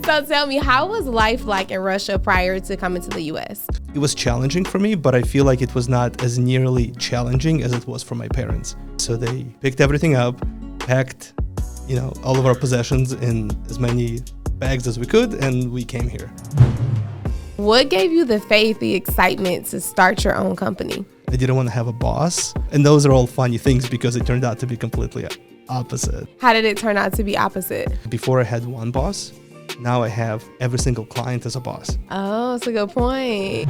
So tell me, how was life like in Russia prior to coming to the U.S.? It was challenging for me, but I feel like it was not as nearly challenging as it was for my parents. So they picked everything up, packed, all of our possessions in as many bags as we could, and we came here. What gave you the faith, the excitement to start your own company? I didn't want to have a boss, and those are all funny things because it turned out to be completely opposite. How did it turn out to be opposite? Before I had one boss, now I have every single client as a boss. Oh, that's a good point.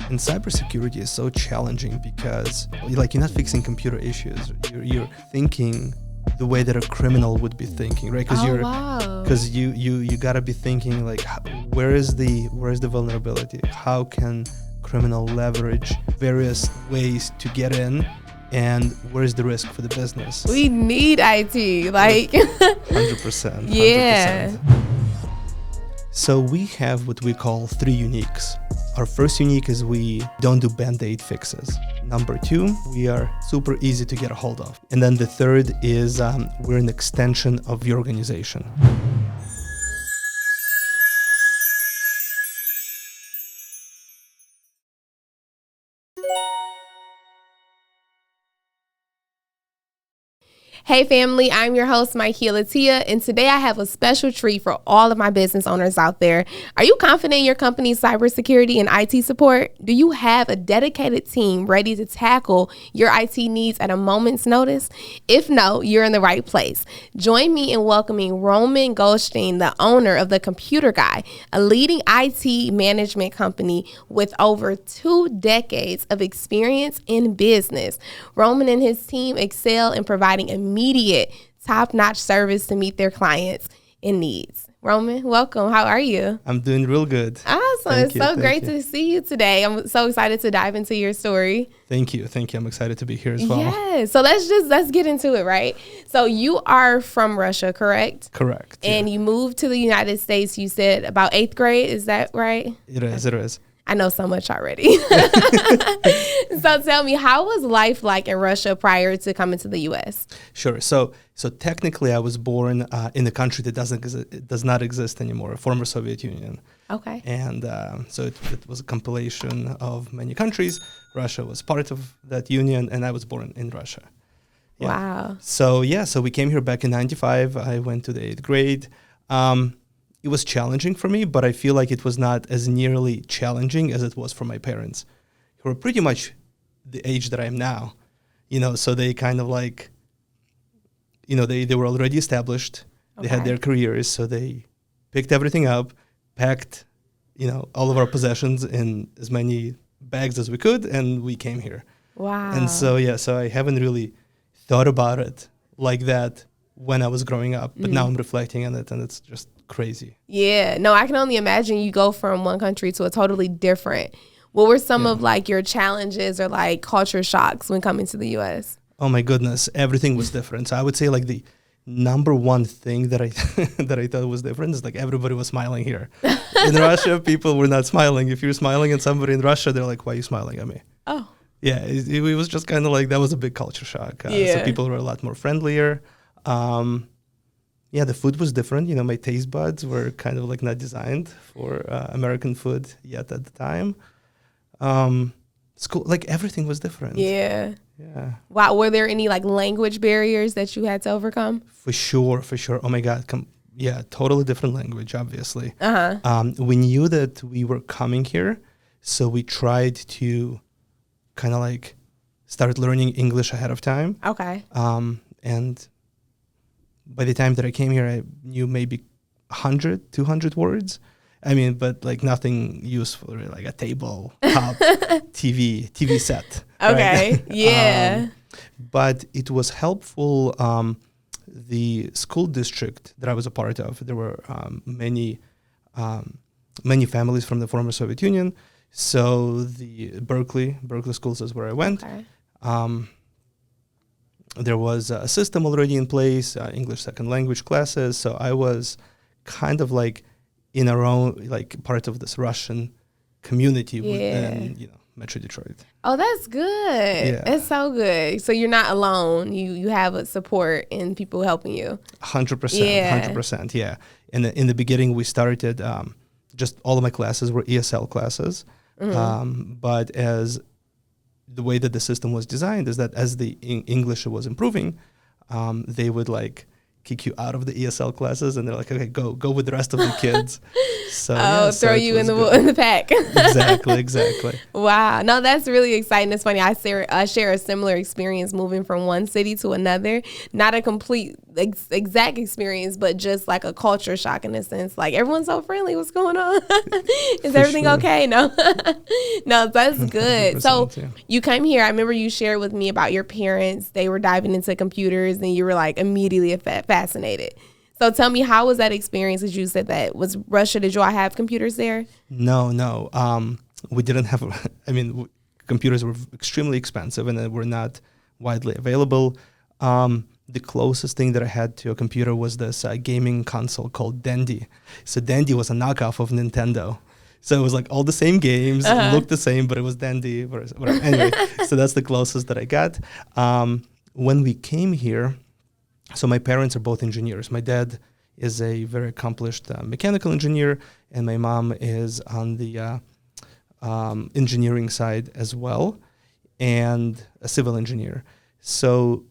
And cybersecurity is so challenging because you're not fixing computer issues. You're thinking the way that a criminal would be thinking, right? Because you gotta be thinking where is the vulnerability? How can criminal leverage various ways to get in? And where's the risk for the business? We need IT, 100%. Yeah. So we have what we call 3 uniques. Our first unique is we don't do band-aid fixes. Number 2, we are super easy to get a hold of. And then the third is we're an extension of your organization. Hey family, I'm your host, Mikela Tia, and today I have a special treat for all of my business owners out there. Are you confident in your company's cybersecurity and IT support? Do you have a dedicated team ready to tackle your IT needs at a moment's notice? If no, you're in the right place. Join me in welcoming Roman Golshteyn, the owner of The Computer Guy, a leading IT management company with over 2 decades of experience in business. Roman and his team excel in providing immediate, top-notch service to meet their clients' needs. Roman, welcome. How are you? I'm doing real good. Awesome. It's so great to see you today. I'm so excited to dive into your story. Thank you. I'm excited to be here as well. Yeah. So let's get into it, right? So you are from Russia, correct? Correct. And you moved to the United States, you said about 8th grade. Is that right? It is. I know so much already. So tell me, how was life like in Russia prior to coming to the U.S.? Sure. So technically, I was born in a country that does not exist anymore, a former Soviet Union. Okay. And so it was a compilation of many countries. Russia was part of that union, and I was born in Russia. Yeah. Wow. So we came here back in '95. I went to the 8th grade. It was challenging for me, but I feel like it was not as nearly challenging as it was for my parents, who were pretty much the age that I am now. So they kind of they were already established. Okay. They had their careers, so they picked everything up, packed, all of our possessions in as many bags as we could, and we came here. Wow. And so I haven't really thought about it like that when I was growing up, but now I'm reflecting on it, and it's just crazy. Yeah. No, I can only imagine you go from one country to a totally different. What were some of your challenges or culture shocks when coming to the U.S.? Oh my goodness, everything was different. So I would say the number one thing that I that I thought was different is everybody was smiling here. In Russia, people were not smiling. If you're smiling at somebody in Russia, they're like, "Why are you smiling at me?" Oh. Yeah, it was just kind of that was a big culture shock. So people were a lot more friendlier. The food was different. My taste buds were kind of not designed for American food yet at the time. School, everything was different. Yeah. Yeah. Wow. Were there any language barriers that you had to overcome? For sure. Oh my God. Totally different language, obviously. Uh-huh. We knew that we were coming here, so we tried to kind of start learning English ahead of time. Okay. And by the time that I came here, I knew maybe 100, 200 words. I mean, but nothing useful, really, like a table, top, TV set. Okay, right? yeah. But it was helpful. The school district that I was a part of, there were many families from the former Soviet Union. So the Berkeley schools is where I went. Okay. There was a system already in place, English second language classes. So I was kind of in our own, part of this Russian community. Yeah. And, Metro Detroit. Oh, that's good. Yeah. That's so good. So you're not alone. You have a support and people helping you. 100%. Yeah. 100%. Yeah. In the beginning, we started, just all of my classes were ESL classes. But as the way that the system was designed is that as the English was improving, they would like kick you out of the ESL classes, and they're like, okay, go with the rest of the kids. So throw you in the pack. Exactly. Wow. No, that's really exciting. It's funny. I share a similar experience moving from one city to another. Not a complete exact experience, but just like a culture shock in a sense. Like, everyone's so friendly. What's going on? Is everything okay? No. No, that's good. So you came here. I remember you shared with me about your parents. They were diving into computers, and you were like immediately fascinated. So tell me, how was that experience? As you said, that was Russia. Did you all have computers there? No. We didn't have. I mean, computers were extremely expensive, and they were not widely available. The closest thing that I had to a computer was this gaming console called Dendy. So Dendy was a knockoff of Nintendo. So it was like all the same games, looked the same, but it was Dendy. Whatever. Anyway, so that's the closest that I got. When we came here, so my parents are both engineers. My dad is a very accomplished mechanical engineer, and my mom is on the engineering side as well, and a civil engineer. So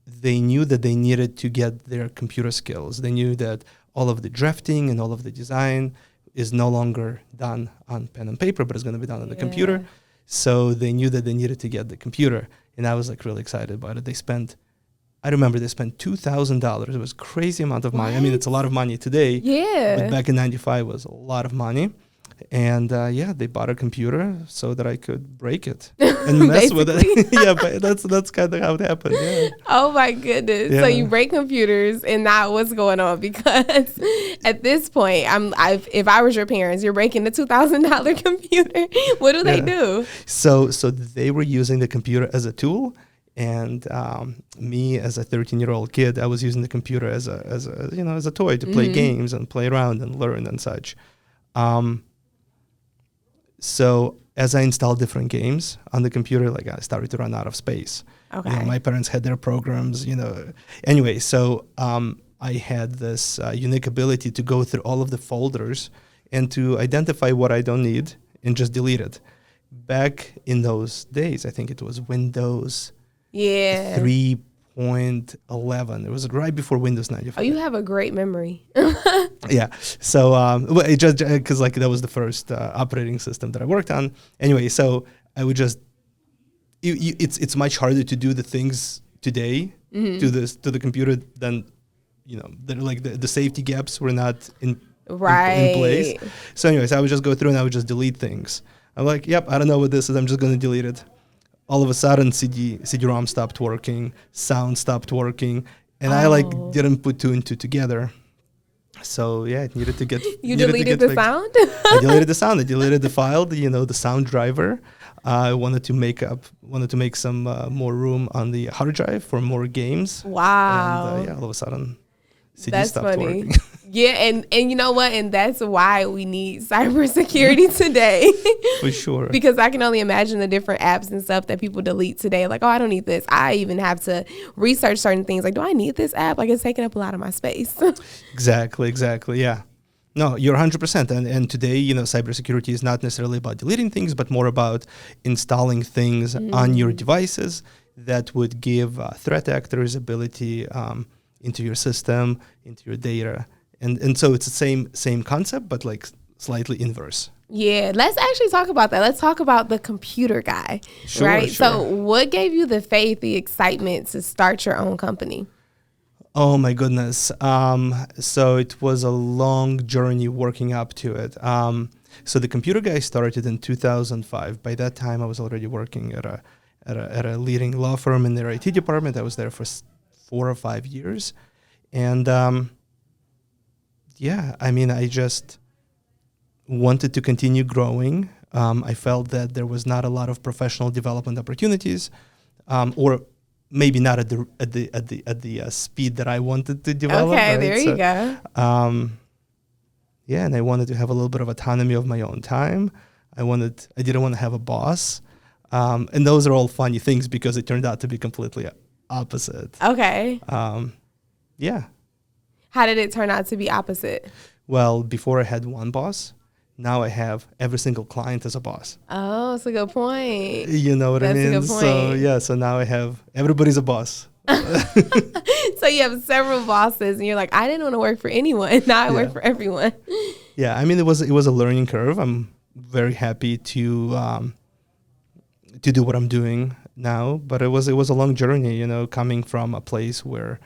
they knew that they needed to get their computer skills. They knew that all of the drafting and all of the design is no longer done on pen and paper, but it's going to be done on the computer. So they knew that they needed to get the computer, and I was like really excited about it. I remember they spent $2,000. It was a crazy amount of money. I mean, it's a lot of money today. Yeah. But back in '95 was a lot of money. And they bought a computer so that I could break it and mess with it. Yeah, but that's kind of how it happened. Yeah. Oh my goodness! Yeah. So you break computers, and now what's going on? Because at this point, if I was your parents, you're breaking the $2,000 computer. What do they do? So they were using the computer as a tool. And me, as a 13-year-old kid, I was using the computer as a toy to play games and play around and learn and such. So as I installed different games on the computer, like, I started to run out of space. Okay. My parents had their programs, Anyway, so I had this unique ability to go through all of the folders and to identify what I don't need and just delete it. Back in those days, I think it was Windows 3.11. It was right before Windows 95. Oh, you have a great memory. Yeah. So it just because that was the first operating system that I worked on. Anyway, so I would just it's much harder to do the things today to the computer than the safety gaps were not in place. So anyways, I would just go through and I would just delete things. I'm like, yep, I don't know what this is. I'm just going to delete it. All of a sudden, CD-ROM stopped working, sound stopped working, and I didn't put two and two together. So yeah, it needed to get. You deleted the sound? I deleted the sound. I deleted the file, the sound driver. I wanted to make some more room on the hard drive for more games. Wow. And all of a sudden, CD That's stopped funny. working. Yeah, and you know what? And that's why we need cybersecurity today. For sure. Because I can only imagine the different apps and stuff that people delete today. Like, I don't need this. I even have to research certain things. Like, do I need this app? Like, it's taking up a lot of my space. Exactly. Yeah. No, you're 100%. And today, cybersecurity is not necessarily about deleting things, but more about installing things on your devices that would give threat actors ability into your system, into your data. And so it's the same concept, but slightly inverse. Yeah, let's actually talk about that. Let's talk about the computer guy, right? Sure. So what gave you the faith, the excitement to start your own company? Oh, my goodness. So it was a long journey working up to it. So the computer guy started in 2005. By that time, I was already working at a leading law firm in their IT department. I was there for 4 or 5 years. And I just wanted to continue growing. I felt that there was not a lot of professional development opportunities, or maybe not at the speed that I wanted to develop. Okay, right? there you go. And I wanted to have a little bit of autonomy of my own time. I didn't want to have a boss. And those are all funny things because it turned out to be completely opposite. Okay. Yeah. How did it turn out to be opposite? Well, before I had one boss, now I have every single client as a boss. Oh, that's a good point. You know what I mean? That's a good point. So now I have, everybody's a boss. So you have several bosses and you're like, I didn't want to work for anyone. Now I work for everyone. Yeah, I mean, it was a learning curve. I'm very happy to do what I'm doing now, but it was a long journey, you know, coming from a place where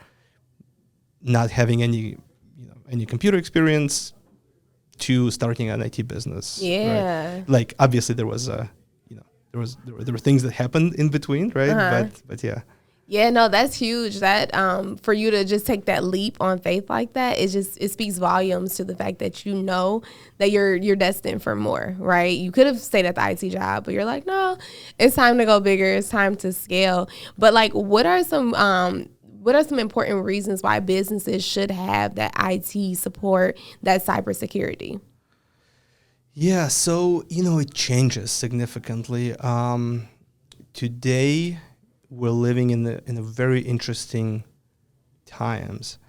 not having any computer experience to starting an IT business. Yeah. Right? Like obviously there was there were things that happened in between, right? But yeah. Yeah, no, that's huge. That for you to just take that leap on faith like that, it speaks volumes to the fact that you know that you're destined for more, right? You could have stayed at the IT job, but you're like, no, it's time to go bigger. It's time to scale. But like, what are some important reasons why businesses should have that IT support, that cybersecurity? Yeah, so it changes significantly. Today, we're living in a very interesting times.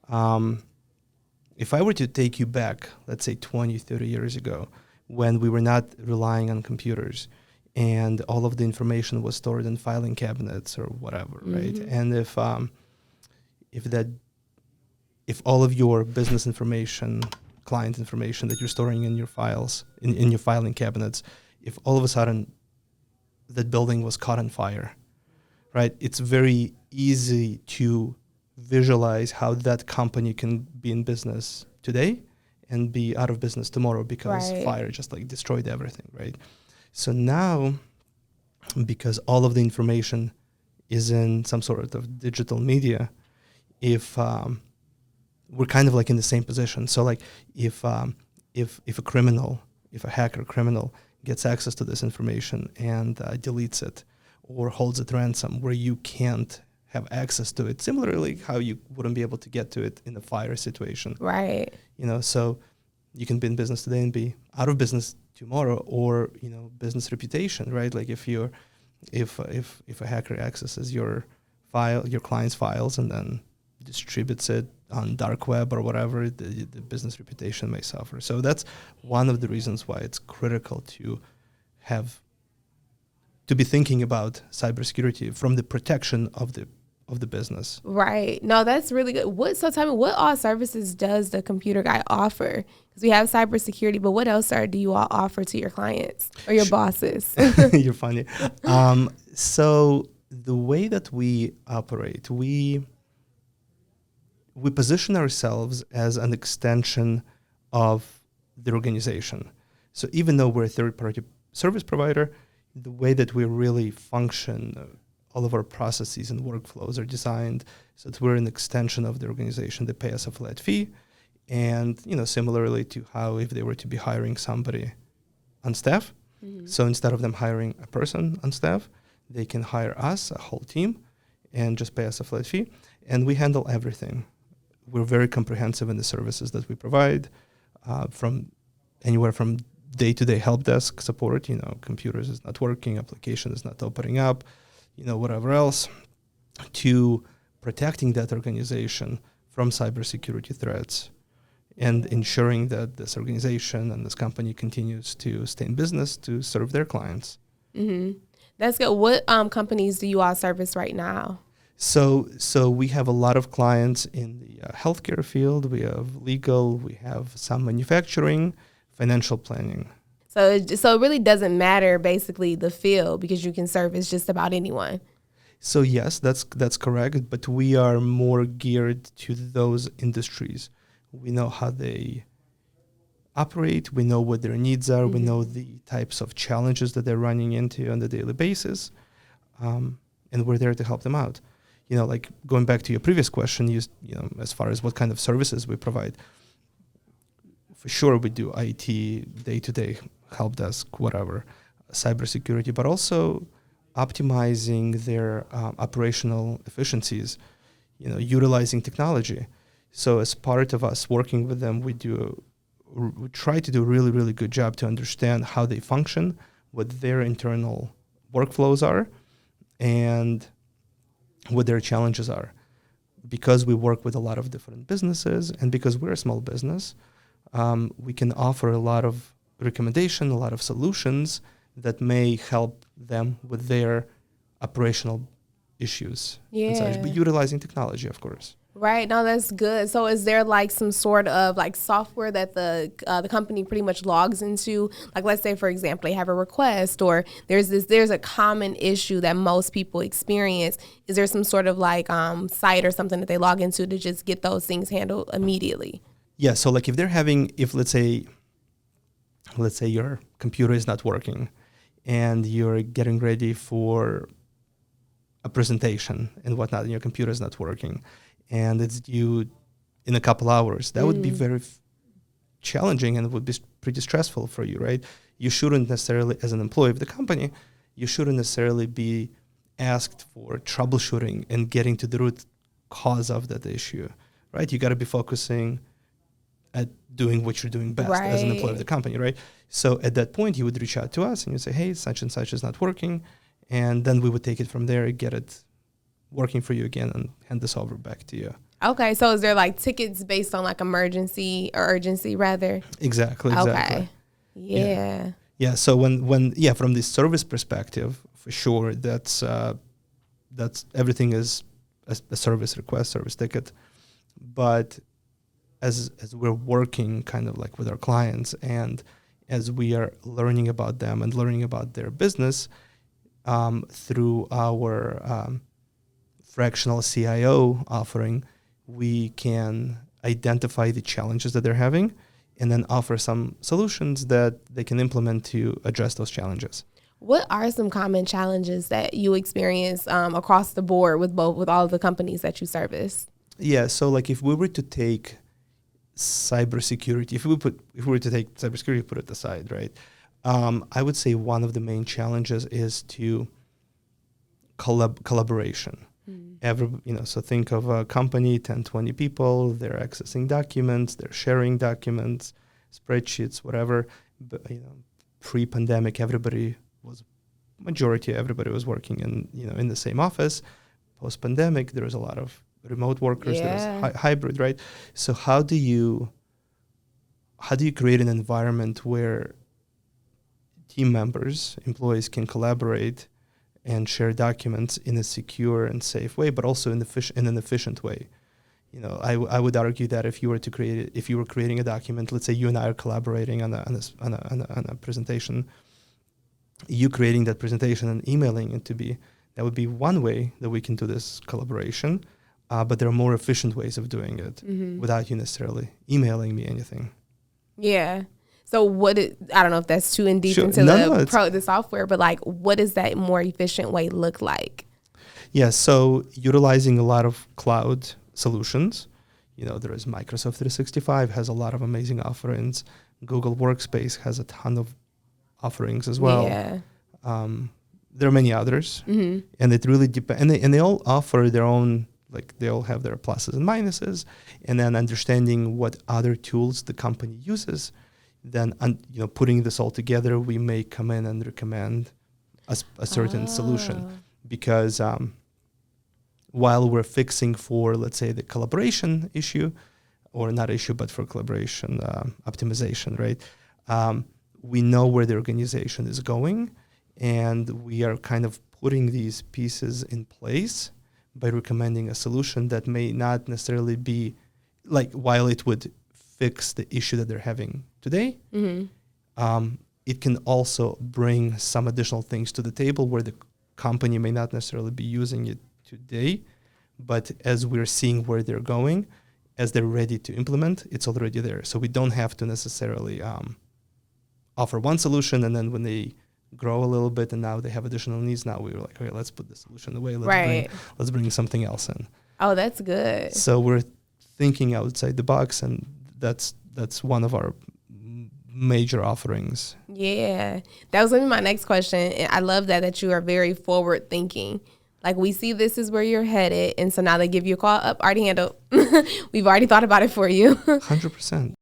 If I were to take you back, let's say 20, 30 years ago, when we were not relying on computers and all of the information was stored in filing cabinets or whatever, right? And if all of your business information, client information that you're storing in your files, in your filing cabinets, if all of a sudden that building was caught on fire, right? It's very easy to visualize how that company can be in business today and be out of business tomorrow because fire just like destroyed everything, right? So now, because all of the information is in some sort of digital media, if we're kind of like in the same position. So like if a hacker criminal gets access to this information and deletes it, or holds it ransom where you can't have access to it. Similarly, how you wouldn't be able to get to it in a fire situation. Right. So you can be in business today and be out of business tomorrow, or, business reputation, right? Like if a hacker accesses your client's files and then distributes it on dark web or whatever, the business reputation may suffer. So that's one of the reasons why it's critical to be thinking about cybersecurity from the protection of the business. Right. No, that's really good. So tell me, what all services does the computer guy offer? Because we have cybersecurity, but what else do you all offer to your clients or your bosses? You're funny. So the way that we operate, we position ourselves as an extension of the organization. So even though we're a third-party service provider, the way that we really function, all of our processes and workflows are designed so that we're an extension of the organization. They pay us a flat fee. And, similarly to how if they were to be hiring somebody on staff, so instead of them hiring a person on staff, they can hire us, a whole team, and just pay us a flat fee. And we handle everything. We're very comprehensive in the services that we provide, from anywhere from day-to-day help desk support, computers is not working, application is not opening up, whatever else, to protecting that organization from cybersecurity threats and ensuring that this organization and this company continues to stay in business to serve their clients. Mm-hmm. That's good. What companies do you all service right now? So we have a lot of clients in the healthcare field. We have legal. We have some manufacturing, financial planning. So it really doesn't matter, basically, the field, because you can service just about anyone. So yes, that's correct. But we are more geared to those industries. We know how they operate. We know what their needs are. We know the types of challenges that they're running into on a daily basis, and we're there to help them out. Like going back to your previous question, as far as what kind of services we provide. For sure, we do IT, day-to-day help desk, whatever, cybersecurity, but also optimizing their operational efficiencies, utilizing technology. So as part of us working with them, we do we try to do a really, really good job to understand how they function, what their internal workflows are, and what their challenges are. Because we work with a lot of different businesses, and because we're a small business, we can offer a lot of recommendation, a lot of solutions that may help them with their operational issues. Yeah. But utilizing technology, of course. Right. No, that's good. So is there like some sort of like software that the company pretty much logs into? Like, let's say, for example, they have a request, or there's a common issue that most people experience. Is there some sort of like site or something that they log into to just get those things handled immediately? Yeah. So like if let's say your computer is not working and you're getting ready for a presentation and whatnot, and your computer is not working, and it's due in a couple hours, that would be very challenging, and it would be pretty stressful for you, right? You shouldn't necessarily, as an employee of the company, you shouldn't necessarily be asked for troubleshooting and getting to the root cause of that issue, right? You got to be focusing at doing what you're doing best as an employee of the company, right? So at that point, you would reach out to us and you say, hey, such and such is not working. And then we would take it from there, get it working for you again, and hand this over back to you. Okay, so is there like tickets based on like emergency or urgency rather? Exactly. Okay. Yeah. Yeah. So when from the service perspective, for sure, that's everything is a service request, service ticket. But as we're working kind of like with our clients, and as we are learning about them and learning about their business through our fractional CIO offering, we can identify the challenges that they're having and then offer some solutions that they can implement to address those challenges. What are some common challenges that you experience across the board with all of the companies that you service? Yeah, so like if we were to take cybersecurity, if we were to take cybersecurity, put it aside, right? I would say one of the main challenges is to collaboration. So think of a company, 10, 20 people, they're accessing documents, they're sharing documents, spreadsheets, whatever. But, pre-pandemic, everybody was working in the same office. Post-pandemic, there was a lot of remote workers, there's hybrid, right? So how do you create an environment where team members, employees can collaborate and share documents in a secure and safe way, but also in an efficient way? I would argue that if you were creating a document, let's say you and I are collaborating on a presentation, you creating that presentation and emailing it to me, that would be one way that we can do this collaboration. But there are more efficient ways of doing it without you necessarily emailing me anything. Yeah. So I don't know if that's too in deep into the software, but like, what does that more efficient way look like? Yeah, so utilizing a lot of cloud solutions. There is Microsoft 365 has a lot of amazing offerings. Google Workspace has a ton of offerings as well. Yeah. There are many others, and it really depends. And they all offer their own, like they all have their pluses and minuses. And then understanding what other tools the company uses, then putting this all together, we may come in and recommend a certain solution, because while we're fixing for, let's say, the collaboration issue, or not issue, but for collaboration optimization, right? We know where the organization is going, and we are kind of putting these pieces in place by recommending a solution that may not necessarily be, like, while it would fix the issue that they're having today, it can also bring some additional things to the table where the company may not necessarily be using it today, but as we're seeing where they're going, as they're ready to implement, it's already there. So we don't have to necessarily offer one solution, and then when they grow a little bit and now they have additional needs, now we're like, okay, let's put the solution away. Let's bring something else in. Oh, that's good. So we're thinking outside the box, and that's one of our major offerings. Yeah, that was going to be my next question. And I love that you are very forward thinking. Like, we see this is where you're headed, and so now they give you a call up, already handled. We've already thought about it for you. 100%.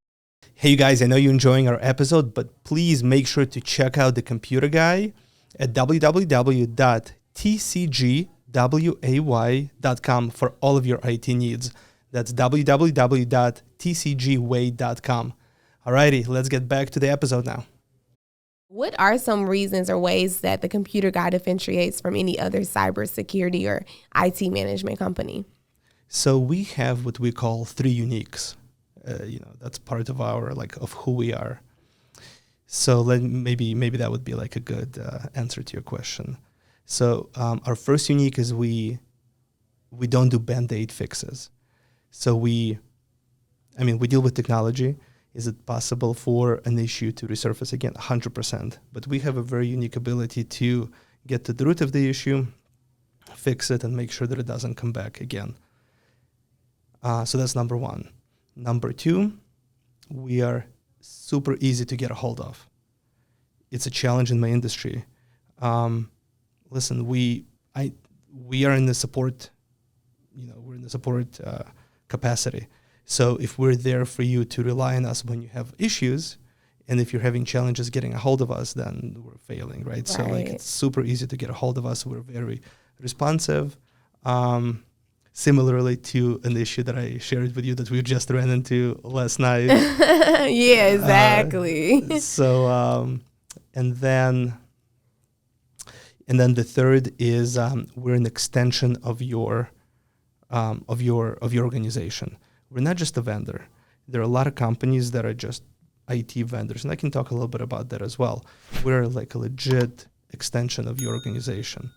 Hey, you guys, I know you're enjoying our episode, but please make sure to check out the computer guy at www.tcgway.com for all of your IT needs. That's www.tcgway.com. Alrighty, let's get back to the episode now. What are some reasons or ways that the computer guy differentiates from any other cybersecurity or IT management company? So we have what we call 3 uniques. That's part of our of who we are. So maybe that would be a good answer to your question. So our first unique is we don't do band-aid fixes. So we deal with technology. Is it possible for an issue to resurface again? 100%. But we have a very unique ability to get to the root of the issue, fix it, and make sure that it doesn't come back again. So that's number 1. Number 2, we are super easy to get a hold of. It's a challenge in my industry. Listen, we are in the support, we're in the support capacity. So if we're there for you to rely on us when you have issues, and if you're having challenges getting a hold of us, then we're failing, right? So it's super easy to get a hold of us. We're very responsive. Similarly to an issue that I shared with you that we just ran into last night. Yeah, exactly. And then the third is we're an extension of your organization. We're not just a vendor. There are a lot of companies that are just IT vendors, and I can talk a little bit about that as well. We're a legit extension of your organization.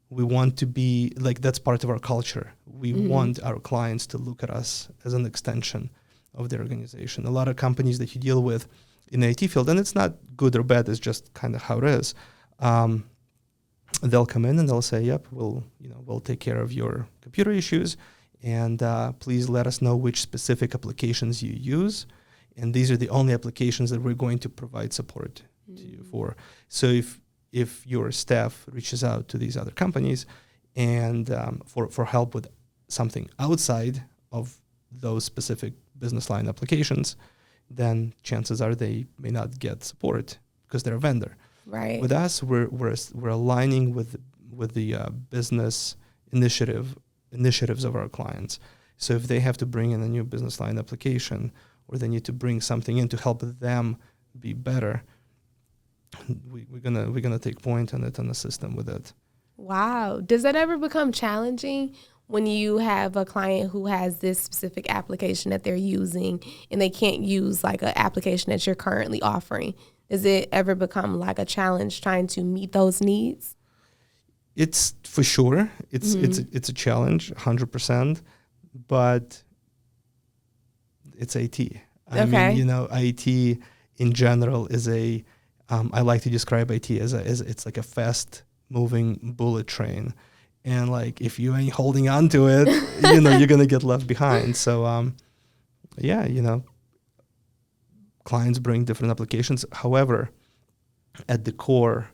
We want to be that's part of our culture. We want our clients to look at us as an extension of their organization. A lot of companies that you deal with in the IT field, and it's not good or bad, it's just kind of how it is. They'll come in and they'll say, "Yep, we'll take care of your computer issues, and please let us know which specific applications you use, and these are the only applications that we're going to provide support to you for." So if your staff reaches out to these other companies and for help with something outside of those specific business line applications, then chances are they may not get support because they're a vendor. Right. With us, we're aligning with the business initiatives of our clients. So if they have to bring in a new business line application, or they need to bring something in to help them be better, we're gonna take point on it and assist them with it. Wow. Does that ever become challenging when you have a client who has this specific application that they're using and they can't use an application that you're currently offering? Does it ever become a challenge trying to meet those needs? It's for sure. It's a challenge, 100%. But it's IT. I mean, IT in general is I like to describe IT as it's like a fast moving bullet train, and if you ain't holding on to it, you're gonna get left behind. So clients bring different applications. However, at the core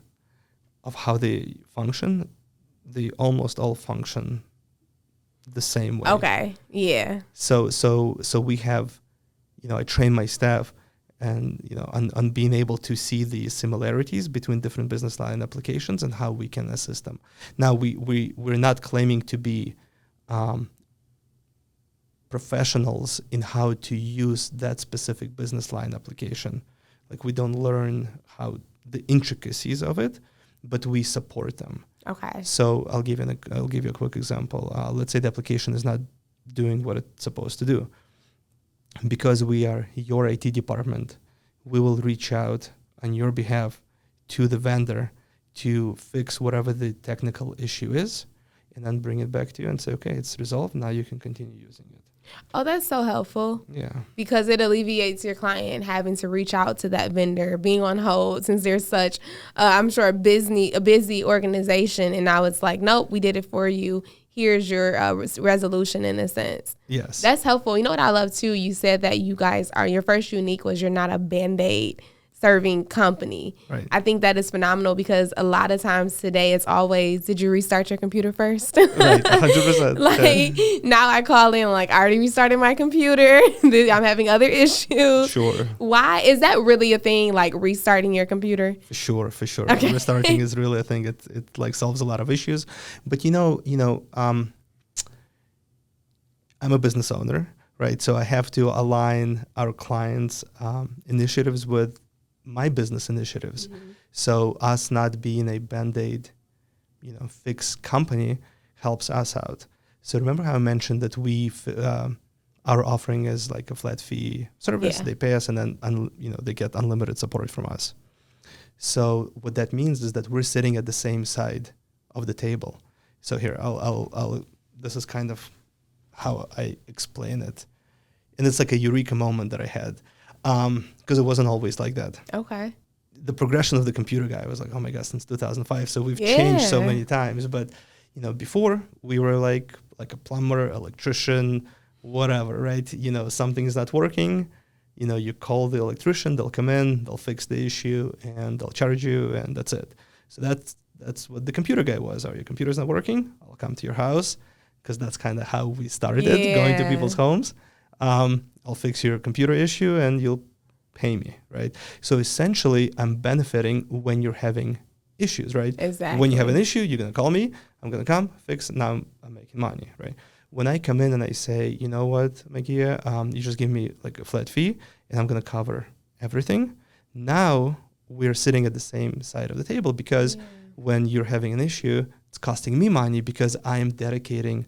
of how they function, they almost all function the same way. Okay. Yeah. So we have, I train my staff and on being able to see the similarities between different business line applications and how we can assist them. Now we're not claiming to be professionals in how to use that specific business line application. We don't learn how the intricacies of it, but we support them. Okay. So I'll give you a quick example. Let's say the application is not doing what it's supposed to do. Because we are your IT department, we will reach out on your behalf to the vendor to fix whatever the technical issue is, and then bring it back to you and say, okay, it's resolved. Now you can continue using it. Oh, that's so helpful. Yeah. Because it alleviates your client having to reach out to that vendor, being on hold, since there's such, I'm sure, a busy organization. And now it's nope, we did it for you. Here's your resolution in a sense. Yes. That's helpful. You know what I love too? You said that you guys your first unique was you're not a Band-Aid serving company. Right. I think that is phenomenal because a lot of times today it's always, did you restart your computer first? Right, 100%. Like now I call in like, I already restarted my computer. I'm having other issues. Sure. Why is that really a thing? Like restarting your computer? For sure. Okay. Restarting is really a thing. It like solves a lot of issues. But I'm a business owner, right? So I have to align our clients' initiatives with my business initiatives. Mm-hmm. So us not being a Band-Aid, fix company helps us out. So remember how I mentioned that our offering is like a flat fee service. Yeah. They pay us and then they get unlimited support from us. So what that means is that we're sitting at the same side of the table. So here, I'll this is kind of how I explain it. And it's like a eureka moment that I had. Because it wasn't always like that. Okay. The progression of the computer guy was like, oh my God, since 2005. So we've changed so many times. But, before we were like a plumber, electrician, whatever, right? Something is not working. You call the electrician, they'll come in, they'll fix the issue, and they'll charge you, and that's it. So that's what the computer guy was. Oh, your computer's not working? I'll come to your house, because that's kind of how we started going to people's homes. I'll fix your computer issue and you'll pay me, right? So essentially, I'm benefiting when you're having issues, right? Exactly. When you have an issue, you're going to call me. I'm going to come, fix it. Now I'm making money, right? When I come in and I say, you know what, Magia, you just give me like a flat fee and I'm going to cover everything. Now we're sitting at the same side of the table because when you're having an issue, it's costing me money because I am dedicating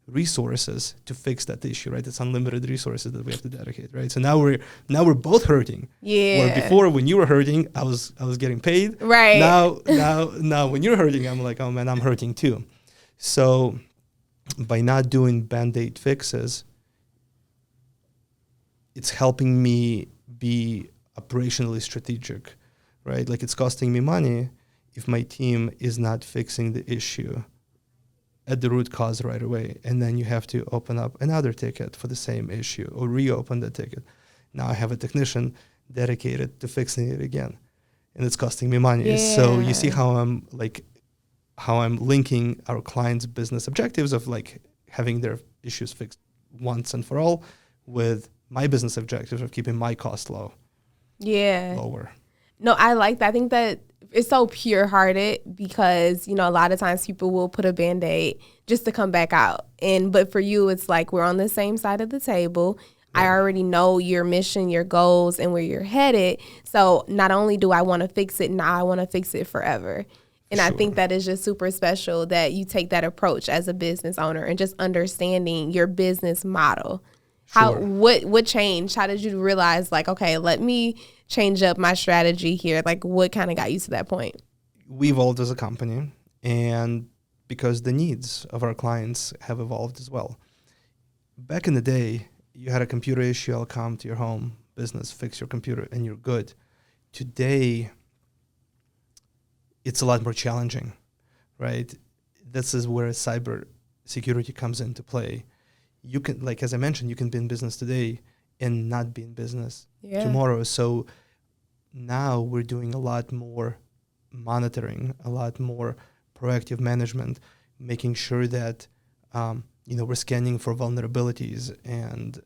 resources to fix that issue, right? It's unlimited resources that we have to dedicate, right? So now we're both hurting. Yeah. Where before, when you were hurting, I was getting paid. Right. Now when you're hurting, I'm like, oh man, I'm hurting too. So by not doing Band-Aid fixes, it's helping me be operationally strategic, right? Like it's costing me money if my team is not fixing the issue at the root cause right away, and then you have to open up another ticket for the same issue or reopen the ticket. Now I have a technician dedicated to fixing it again, and it's costing me money. Yeah. So you see how I'm linking our clients' business objectives of like having their issues fixed once and for all with my business objectives of keeping my costs lower. No, I like that. I think that it's so pure-hearted because, a lot of times people will put a Band-Aid just to come back out. But for you, it's like we're on the same side of the table. Yeah. I already know your mission, your goals, and where you're headed. So not only do I want to fix it now, I want to fix it forever. And I think that is just super special that you take that approach as a business owner and just understanding your business model. What changed? How did you realize like, okay, let me change up my strategy here? Like what kind of got you to that point? We evolved as a company, and because the needs of our clients have evolved as well. Back in the day, you had a computer issue, I'll come to your home business, fix your computer, and you're good. Today, it's a lot more challenging, right? This is where cyber security comes into play. You can, like as I mentioned, you can be in business today and not be in business tomorrow. So now we're doing a lot more monitoring, a lot more proactive management, making sure that we're scanning for vulnerabilities and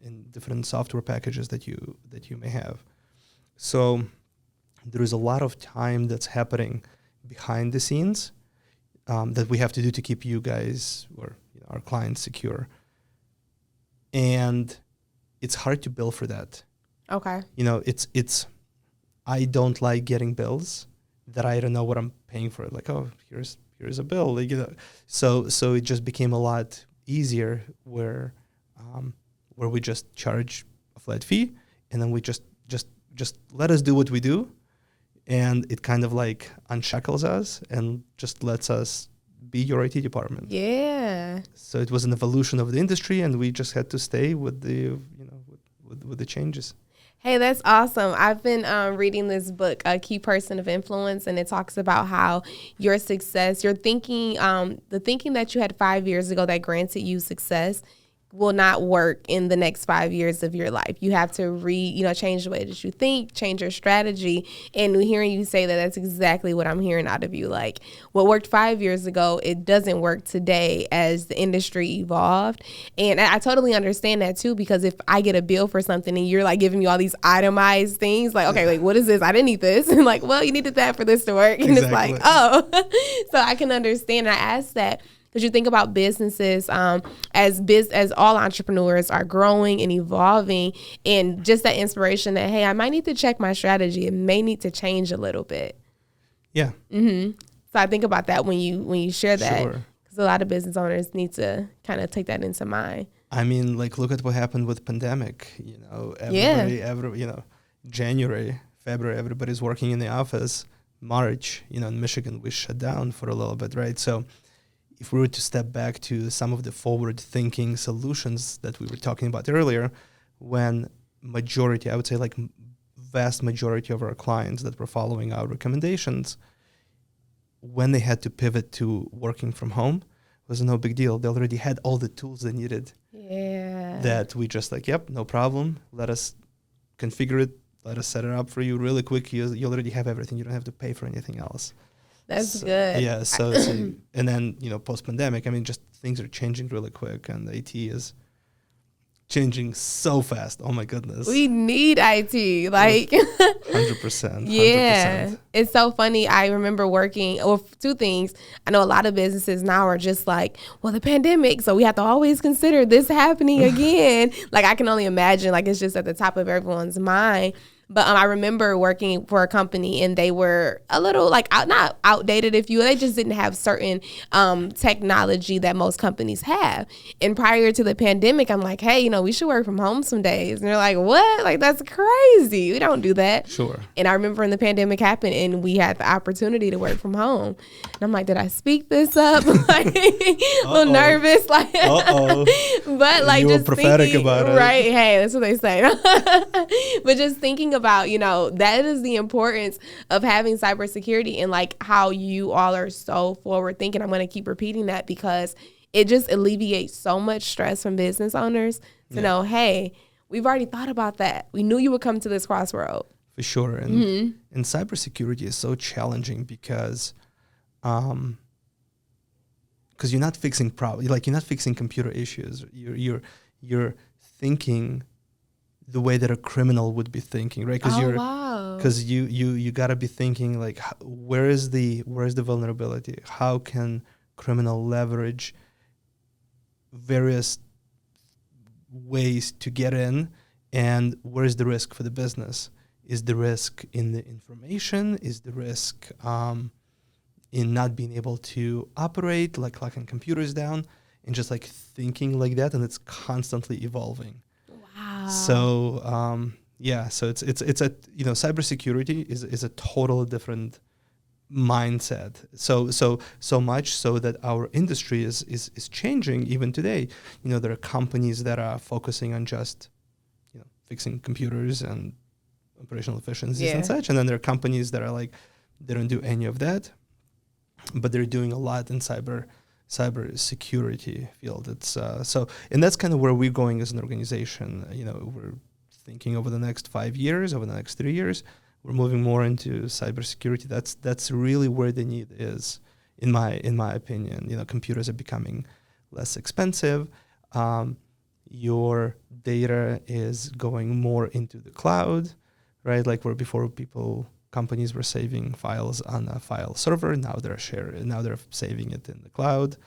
in different software packages that you may have. So there is a lot of time that's happening behind the scenes that we have to do to keep you guys or our clients secure. And it's hard to bill for that. Okay. It's I don't like getting bills that I don't know what I'm paying for. Like, oh, here's a bill. Like, so it just became a lot easier where we just charge a flat fee, and then we just let us do what we do, and it kind of like unshackles us and just lets us be your IT department. Yeah. So it was an evolution of the industry, and we just had to stay with the with the changes. Hey, that's awesome. I've been reading this book, A Key Person of Influence, and it talks about how your success, your thinking, the thinking that you had 5 years ago that granted you success will not work in the next 5 years of your life. You have to change the way that you think, change your strategy. And hearing you say that, that's exactly what I'm hearing out of you. Like, what worked 5 years ago, it doesn't work today as the industry evolved. And I totally understand that too, because if I get a bill for something and you're like giving me all these itemized things, like, okay, like, what is this? I didn't need this. And like, well, you needed that for this to work. And exactly. It's like, oh, so I can understand. I ask that because you think about businesses as all entrepreneurs are growing and evolving, and just that inspiration that, hey, I might need to check my strategy. It may need to change a little bit. Yeah. Mm-hmm. So I think about that when you share that, because Sure. a lot of business owners need to kind of take that into mind. I mean, like, look at what happened with pandemic. January, February, everybody's working in the office. March, in Michigan, we shut down for a little bit, right? So if we were to step back to some of the forward-thinking solutions that we were talking about earlier, when majority, I would say like vast majority of our clients that were following our recommendations, when they had to pivot to working from home, it was no big deal. They already had all the tools they needed. Yeah. That we just like, yep, no problem. Let us configure it. Let us set it up for you really quick. You already have everything. You don't have to pay for anything else. That's good. Yeah. So and then, post-pandemic, I mean, just things are changing really quick, and IT is changing so fast. Oh my goodness. We need IT, like 100%. Yeah. It's so funny. I remember working, or two things. I know a lot of businesses now are just like, well, the pandemic, so we have to always consider this happening again. Like, I can only imagine, like, it's just at the top of everyone's mind. But I remember working for a company, and they were a little like not outdated, if you will. They just didn't have certain technology that most companies have. And prior to the pandemic, I'm like, hey, we should work from home some days. And they're like, what? Like, that's crazy. We don't do that. Sure. And I remember when the pandemic happened and we had the opportunity to work from home. And I'm like, did I speak this up? Like, a little nervous. Like, but like, you just were prophetic thinking, about it. Right. Hey, that's what they say. But just thinking about, that is the importance of having cybersecurity, and like how you all are so forward thinking. I'm going to keep repeating that because it just alleviates so much stress from business owners to know, hey, we've already thought about that. We knew you would come to this crossroad. For sure. And cybersecurity is so challenging because you're not fixing problems. Like, you're not fixing computer issues. You're thinking the way that a criminal would be thinking, right? Because you got to be thinking like, where is the vulnerability? How can criminal leverage various ways to get in, and where is the risk for the business? Is the risk in the information? Is the risk in not being able to operate, like locking computers down, and just like thinking like that, and it's constantly evolving. Wow. So so it's a cybersecurity is a totally different mindset. So much so that our industry is changing even today. There are companies that are focusing on just fixing computers and operational efficiencies and such, and then there are companies that are like, they don't do any of that, but they're doing a lot in cyber security field. It's and that's kind of where we're going as an organization. We're thinking over the next 5 years, over the next 3 years, we're moving more into cybersecurity. That's really where the need is, in my opinion. Computers are becoming less expensive. Your data is going more into the cloud, right? Like, where before companies were saving files on a file server, now they're saving it in the cloud.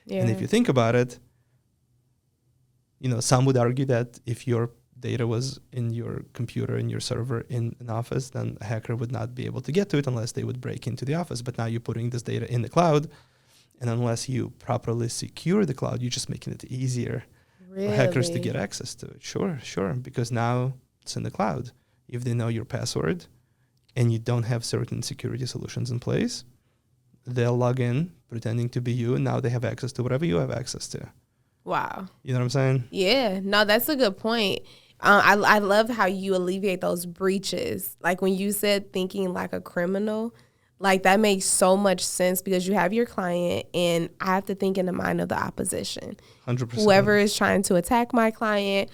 Yeah. And if you think about it, some would argue that if your data was in your computer, in your server, in an office, then a hacker would not be able to get to it unless they would break into the office. But now you're putting this data in the cloud, and unless you properly secure the cloud, you're just making it easier for hackers to get access to it. Sure, because now it's in the cloud. If they know your password and you don't have certain security solutions in place, they'll log in pretending to be you, and now they have access to whatever you have access to. Wow. You know what I'm saying? Yeah. No, that's a good point. I love how you alleviate those breaches. Like, when you said thinking like a criminal, Like, that makes so much sense because you have your client, and I have to think in the mind of the opposition. 100%. Whoever is trying to attack my client,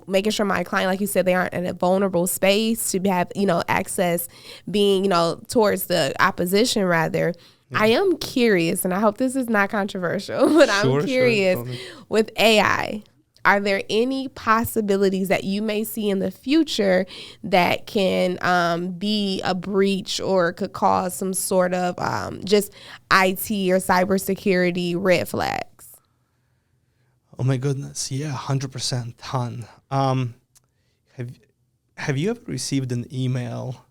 making sure my client, like you said, they aren't in a vulnerable space to have, access, being, towards the opposition rather. Yeah. I am curious, and I hope this is not controversial, but I'm curious with AI. Are there any possibilities that you may see in the future that can be a breach or could cause some sort of just IT or cybersecurity red flags? Oh my goodness, yeah, 100%, ton. Have you ever received an email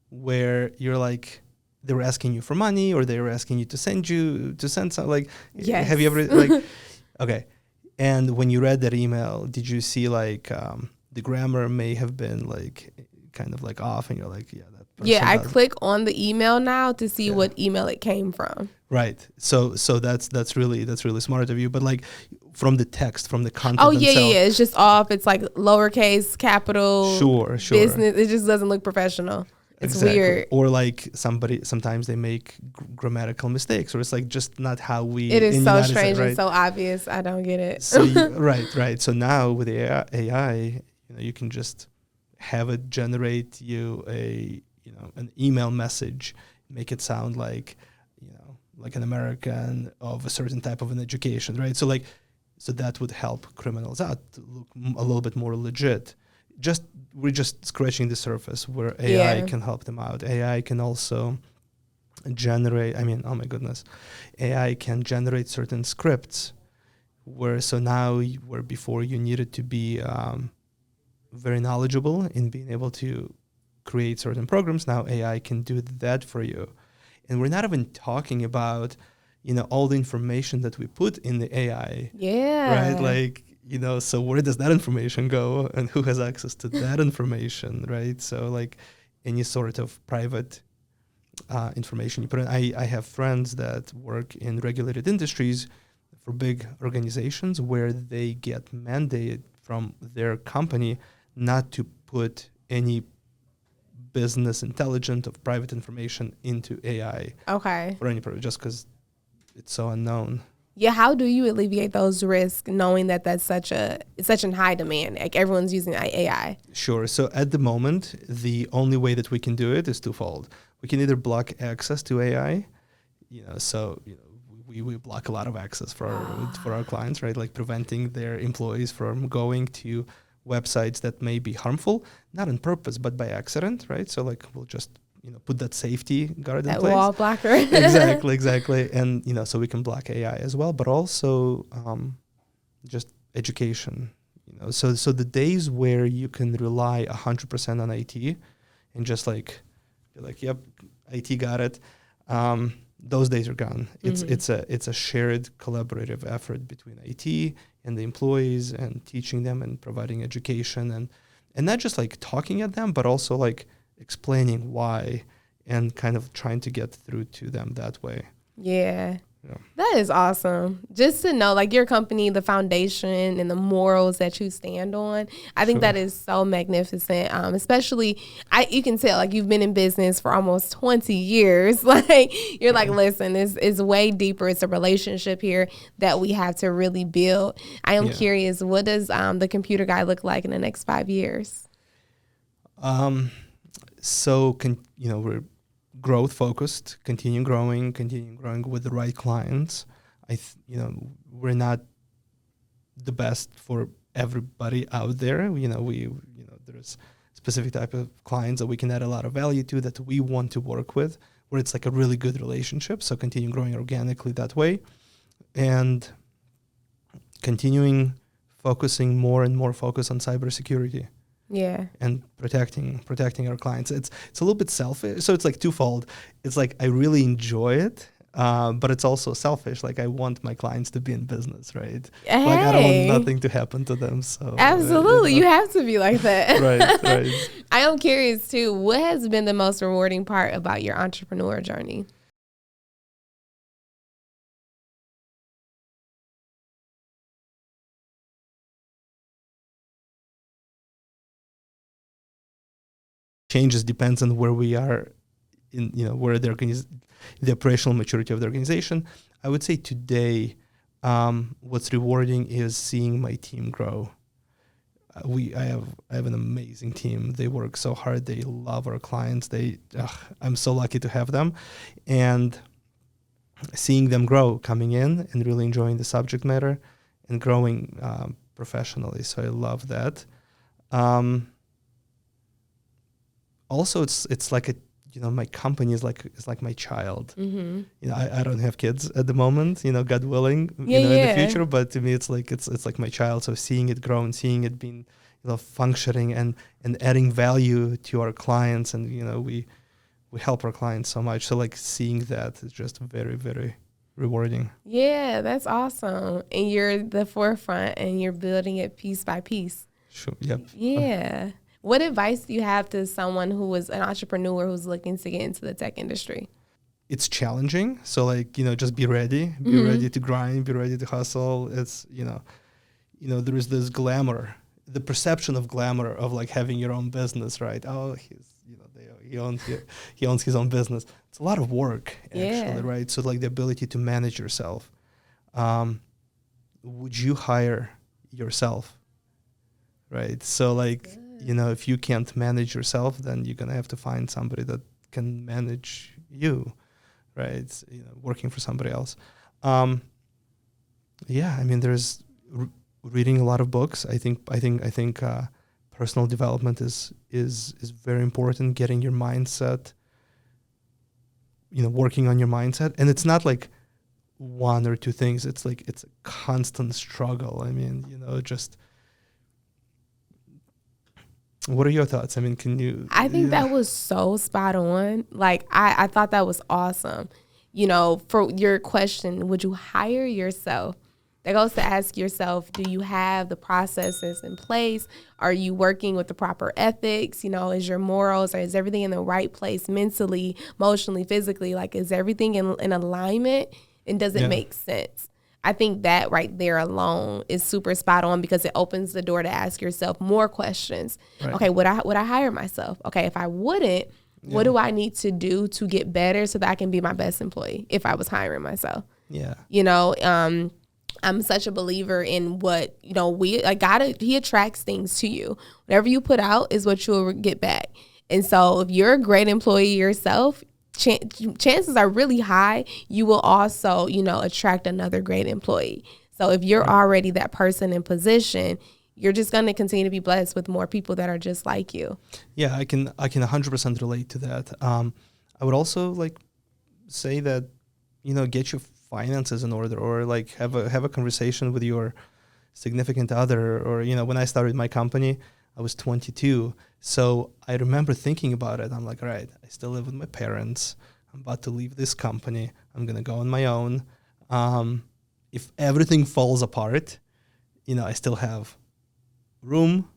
where you're like, they were asking you for money, or they were asking you to send something? Like, yes. Have you ever like, okay. And when you read that email, did you see like the grammar may have been like kind of like off, and you're like, yeah, that person. Yeah, I click on the email now to see what email it came from. Right. So that's really smart of you. But like from the text, from the content. Oh yeah, yeah. It's just off. It's like lowercase, capital. Sure. Business. It just doesn't look professional. It's weird. Or like sometimes they make grammatical mistakes, or it's like just not how we. It is so strange and so obvious. I don't get it. So right. So now with the AI, you can just have it generate you an email message, make it sound like like an American of a certain type of an education, right? So that would help criminals out to look a little bit more legit. We're just scratching the surface where AI can help them out. AI can also generate, oh my goodness, AI can generate certain scripts where before you needed to be very knowledgeable in being able to create certain programs, now AI can do that for you. And we're not even talking about, all the information that we put in the AI. Yeah. Right? Like, so where does that information go, and who has access to that information, right? So like any sort of private information you put in. I have friends that work in regulated industries for big organizations where they get mandated from their company not to put any business intelligence of private information into AI. Okay. For any purpose, just because it's so unknown. Yeah, how do you alleviate those risks knowing that that's such an high demand? Like everyone's using AI. Sure. So at the moment, the only way that we can do it is twofold. We can either block access to AI, we block a lot of access for our clients, right? Like preventing their employees from going to websites that may be harmful, not on purpose, but by accident, right? So like we'll just put that safety guard in place. That wall blocker. Exactly. And, so we can block AI as well, but also just education. So the days where you can rely 100% on IT and just like, be like, yep, IT got it. Those days are gone. It's a shared collaborative effort between IT and the employees, and teaching them and providing education and not just like talking at them, but also like explaining why and kind of trying to get through to them that way. Yeah. That is awesome. Just to know, like, your company, the foundation and the morals that you stand on, I think that is so magnificent. Especially, you can tell, like, you've been in business for almost 20 years. Like, you're like, listen, it's way deeper. It's a relationship here that we have to really build. I am curious, what does the Computer Guy look like in the next 5 years? We're growth focused, continue growing with the right clients. We're not the best for everybody out there. There's specific type of clients that we can add a lot of value to, that we want to work with, where it's like a really good relationship. So continue growing organically that way, and focusing more and more focus on cybersecurity. Yeah. And protecting our clients. It's a little bit selfish. So it's like twofold. It's like I really enjoy it, but it's also selfish. Like I want my clients to be in business, right? Hey. Like I don't want nothing to happen to them. So absolutely, you have to be like that. Right. I am curious too. What has been the most rewarding part about your entrepreneur journey? Changes depends on where we are in where the operational maturity of the organization. I would say today, what's rewarding is seeing my team grow. I have an amazing team. They work so hard. They love our clients. I'm so lucky to have them, and seeing them grow, coming in and really enjoying the subject matter and growing professionally. So I love that. Also, it's like my company is like my child. Mm-hmm. I don't have kids at the moment, God willing, in the future, but to me it's like my child. So seeing it grow and seeing it being, functioning and adding value to our clients, and we help our clients so much. So like seeing that is just very, very rewarding. Yeah, that's awesome. And you're the forefront and you're building it piece by piece. Sure. Yep. Yeah. What advice do you have to someone who is an entrepreneur who's looking to get into the tech industry? It's challenging. So just be ready. Be ready to grind. Be ready to hustle. It's, there is this glamour, the perception of glamour of like having your own business, right? Oh, he owns his own business. It's a lot of work, actually, right? So like the ability to manage yourself. Would you hire yourself? Right. So like, if you can't manage yourself, then you're going to have to find somebody that can manage you, right? Working for somebody else. There's reading a lot of books. I think personal development is very important. Getting your mindset, working on your mindset. And it's not like one or two things. It's like, it's a constant struggle. What are your thoughts? Can you... I think that was so spot on. Like, I thought that was awesome. For your question, would you hire yourself? That goes to ask yourself, do you have the processes in place? Are you working with the proper ethics? Is your morals, or is everything in the right place mentally, emotionally, physically? Like, is everything in alignment? And does it make sense? I think that right there alone is super spot on, because it opens the door to ask yourself more questions. Right. Okay, would I hire myself? Okay, if I wouldn't, what do I need to do to get better so that I can be my best employee if I was hiring myself? Yeah. I'm such a believer in what, God, he attracts things to you. Whatever you put out is what you'll get back. And so if you're a great employee yourself, chances are really high you will also, attract another great employee. So if you're already that person in position, you're just going to continue to be blessed with more people that are just like you. Yeah, I can 100% relate to that. I would also say that, get your finances in order, or have a conversation with your significant other, or, when I started my company, I was 22. So I remember thinking about it. I'm like, all right, I still live with my parents. I'm about to leave this company. I'm going to go on my own. If everything falls apart, I still have room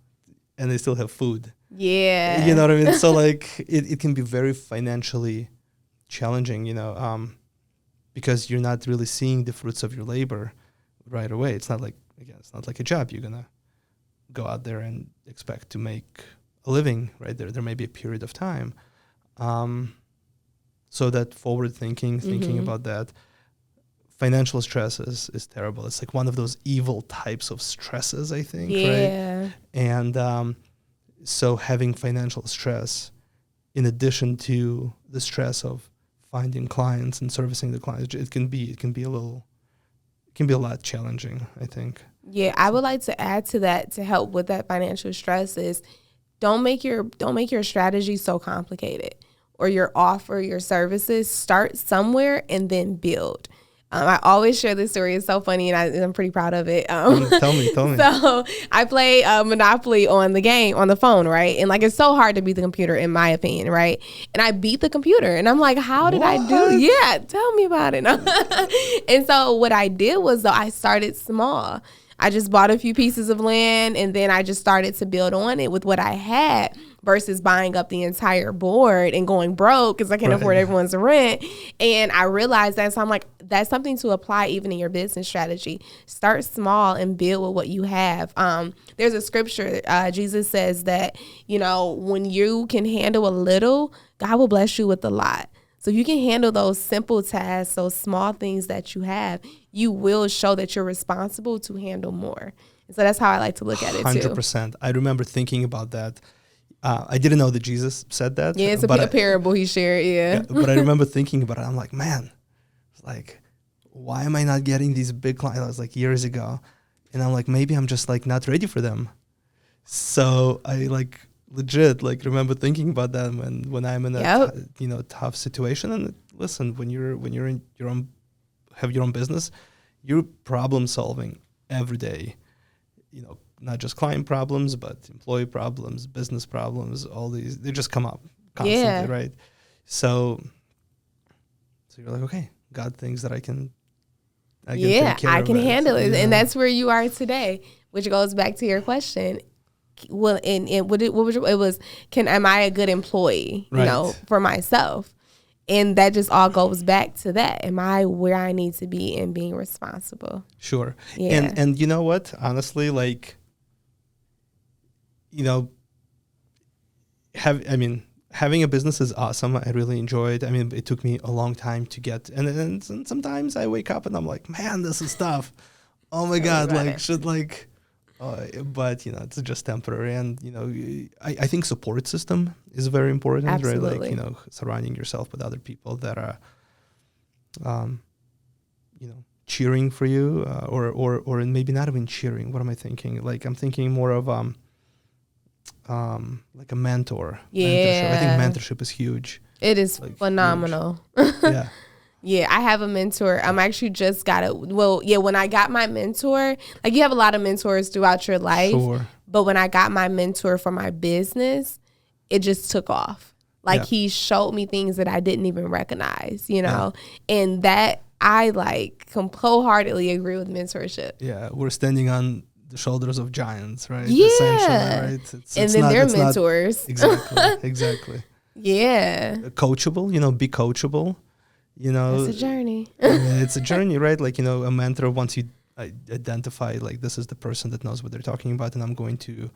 and I still have food. Yeah. You know what I mean? So it can be very financially challenging, because you're not really seeing the fruits of your labor right away. It's not like a job. You're going to go out there and expect to make a living, right? There may be a period of time. So that forward thinking about that, financial stress is terrible. It's like one of those evil types of stresses, I think, right? And so having financial stress, in addition to the stress of finding clients and servicing the clients, it can be a lot challenging, I think. Yeah, I would like to add to that, to help with that financial stress, is don't make your strategy so complicated, or your offer, your services. Start somewhere and then build. I always share this story. It's so funny, and I'm pretty proud of it. Tell me. So I play Monopoly on the phone, right? And it's so hard to beat the computer, in my opinion, right? And I beat the computer, and I'm like, how did I do? Yeah, tell me about it. And so what I did was, though, I started small. I just bought a few pieces of land, and then I just started to build on it with what I had. versus buying up the entire board and going broke because I can't afford everyone's rent. And I realized that. So I'm like, that's something to apply even in your business strategy. Start small and build with what you have. There's a scripture, Jesus says that, you know, when you can handle a little, God will bless you with a lot. So if you can handle those simple tasks, those small things that you have, you will show that you're responsible to handle more. And so that's how I like to look at it too. 100%. I remember thinking about that. I didn't know that Jesus said that. Yeah, it's a parable he shared, yeah. But I remember thinking about it. I'm like, man, like, why am I not getting these big clients? That was like years ago. And I'm like, maybe I'm just like not ready for them. So I like legit like remember thinking about that when I'm in a tough situation. And listen, when you're in your own, have your own business, you're problem solving every day. You know, not just client problems, but employee problems, business problems, all these, they just come up constantly, right? So you're like, okay, God thinks that I can take care of it. Handle it. And that's where you are today, which goes back to your question. Well, and am I a good employee, you know, for myself? And that just all goes back to that. Am I where I need to be in being responsible? Sure. Yeah. And you know what? Honestly, like, you know, having a business is awesome. I really enjoy it. I mean, it took me a long time to get, and sometimes I wake up and I'm like, man, this is tough. Oh my God, like, should like, but you know, it's just temporary. And you know, I think support system is very important. Absolutely. Right? Like, you know, surrounding yourself with other people that are, you know, cheering for you, or maybe not even cheering. What am I thinking? Like, I'm thinking more of like a mentor. Yeah. Mentorship. I think mentorship is huge. It is like phenomenal. Yeah. Yeah, I have a mentor. I'm actually just got it. Well, yeah, when I got my mentor, like you have a lot of mentors throughout your life. Sure. But when I got my mentor for my business, it just took off. Like he showed me things that I didn't even recognize, you know, and that I like wholeheartedly agree with mentorship. Yeah, we're standing on the shoulders of giants, right? Yeah. Essentially, right? And then they're mentors. Exactly. Yeah. Coachable, you know, be coachable. You know, it's a journey. It's a journey, right? Like, you know, a mentor, once you identify, like, this is the person that knows what they're talking about, and I'm going to,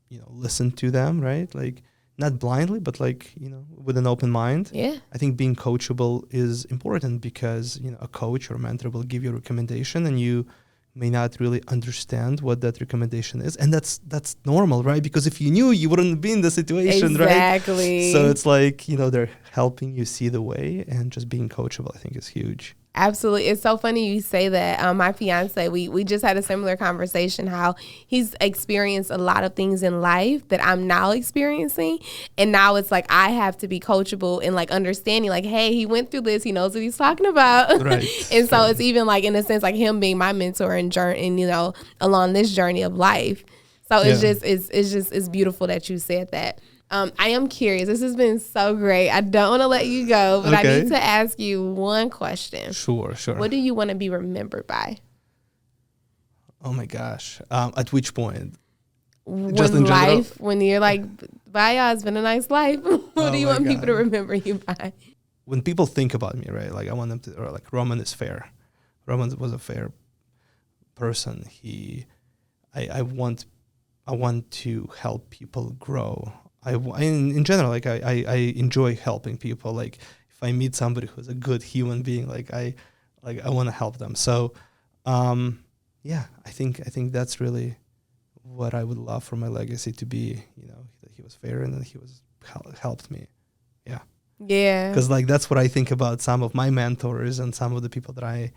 you know, listen to them, right? Like, not blindly, but like, you know, with an open mind. Yeah. I think being coachable is important because, you know, a coach or a mentor will give you a recommendation and you may not really understand what that recommendation is. And that's normal, right? Because if you knew, you wouldn't be in the situation, right? Exactly. So it's like, you know, they're helping you see the way, and just being coachable, I think, is huge. Absolutely. It's so funny you say that. My fiance, we just had a similar conversation, how he's experienced a lot of things in life that I'm now experiencing. And now it's like I have to be coachable and like understanding like, hey, he went through this. He knows what he's talking about. Right. And so it's even like in a sense like him being my mentor and you know, along this journey of life. So it's beautiful that you said that. I am curious. This has been so great. I don't want to let you go, but I need to ask you one question. Sure. What do you want to be remembered by? Oh my gosh. At which point? Just in life, when you're like, bye, y'all, it's been a nice life. What do you want people to remember you by? When people think about me, right? Like I want them to, or like Roman is fair. Roman was a fair person. I want to help people grow. In general, like I enjoy helping people. Like if I meet somebody who's a good human being, I want to help them. So, I think that's really what I would love for my legacy to be. You know, that he was fair and that he helped me. Yeah. Yeah. Because like that's what I think about some of my mentors and some of the people that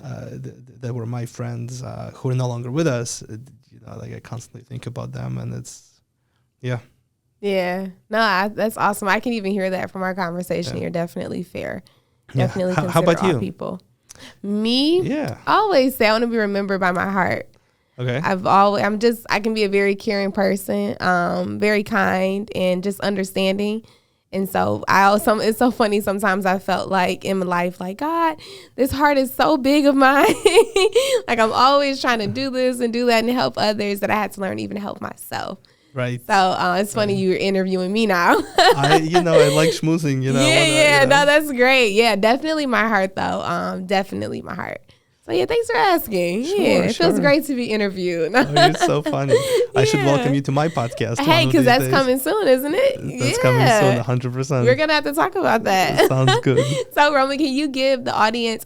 that were my friends who are no longer with us. You know, like I constantly think about them, and it's yeah. Yeah. No, that's awesome. I can even hear that from our conversation. You're definitely fair. Definitely consider how about all you? People. Me? Yeah. I always say I want to be remembered by my heart. Okay. I can be a very caring person, very kind and just understanding. And so it's so funny. Sometimes I felt like in my life, like, God, this heart is so big of mine. Like I'm always trying to do this and do that and help others that I had to learn to even help myself. Right. So it's funny you're interviewing me now. I like schmoozing, Yeah, no, that's great. Yeah, definitely my heart though. Definitely my heart. So yeah, thanks for asking. Sure, it feels great to be interviewed. Oh, you're so funny. I should welcome you to my podcast. Hey, because that's coming soon, isn't it? That's coming soon, 100%. We're gonna have to talk about that. Sounds good. So Roman, can you give the audience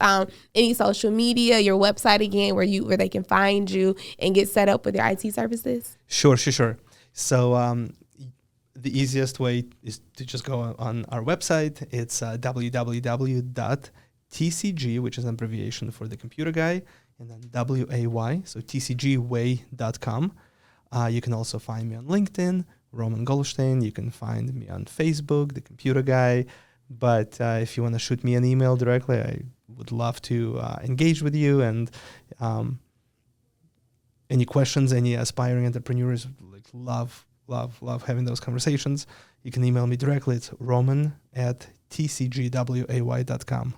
any social media, your website again, where they can find you and get set up with your IT services? Sure. So the easiest way is to just go on our website. It's www.tcg, which is an abbreviation for the computer guy, and then WAY, so tcgway.com. You can also find me on LinkedIn, Roman Golshteyn. You can find me on Facebook, the computer guy. But if you want to shoot me an email directly, I would love to engage with you. And any questions, any aspiring entrepreneurs, love having those conversations. You can email me directly. It's roman@tcgway.com.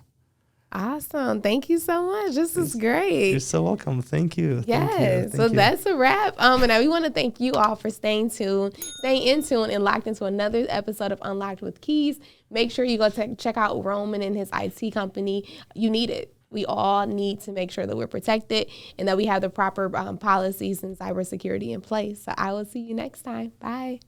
Awesome. Thank you so much. This is great. You're so welcome. Thank you. Yes. So that's a wrap. And we want to thank you all for staying in tune and locked into another episode of Unlocked with Keys. Make sure you go check out Roman and his IT company. You need it. We all need to make sure that we're protected and that we have the proper policies and cybersecurity in place. So I will see you next time. Bye.